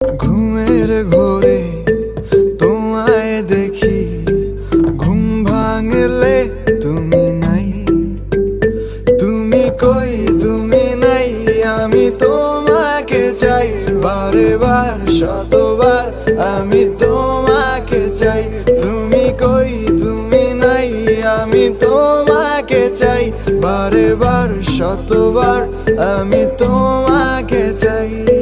ঘুমের ঘোরে তোমায় দেখি, ঘুম ভাঙলে তুমি নাই। তুমি কই তুমি নাই, আমি তোমাকে চাই বারে বার শতবার, আমি তোমাকে চাই। তুমি কই তুমি নাই, আমি তোমাকে চাই বারে বার শতবার, আমি তোমাকে চাই।